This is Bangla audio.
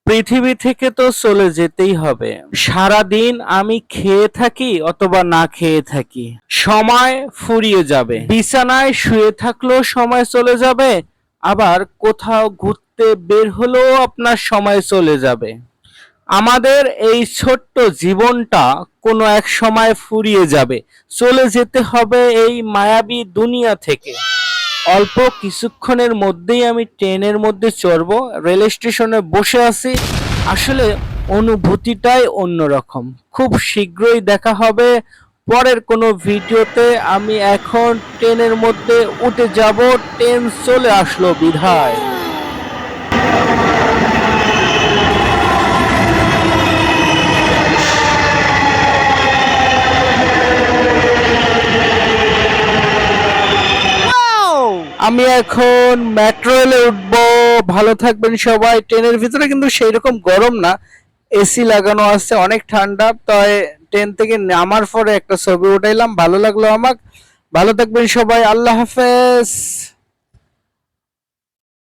পৃথিবী থেকে তো চলে যেতেই হবে। সারাদিন আমি খেয়ে থাকি অথবা না খেয়ে থাকি, সময় ফুরিয়ে যাবে। বিছানায় শুয়ে থাকলেও সময় চলে যাবে, আবার কোথাও ঘুরতে বের হলেও আপনার সময় চলে যাবে। আমাদের এই ছোট্ট জীবনটা কোনো এক সময় ফুরিয়ে যাবে, চলে যেতে হবে এই মায়াবী দুনিয়া থেকে। অল্প কিছুক্ষণের মধ্যেই আমি ট্রেনের মধ্যে চড়বো, রেল স্টেশনে বসে আছি। আসলে অনুভূতিটাই অন্যরকম। খুব শীঘ্রই দেখা হবে পরের কোনো ভিডিওতে। আমি এখন ট্রেনের মধ্যে উঠে যাব, ট্রেন চলে আসলো বিধায়। আমি এখন মেট্রো রেলে উঠবো। ভালো থাকবেন সবাই। ট্রেনের ভিতরে কিন্তু সেই রকম গরম না, এসি লাগানো আছে, অনেক ঠান্ডা। তাই ট্রেন থেকে নামার পরে একটা ছবি উঠাইলাম, ভালো লাগলো আমার। ভালো থাকবেন সবাই, আল্লাহ হাফেজ।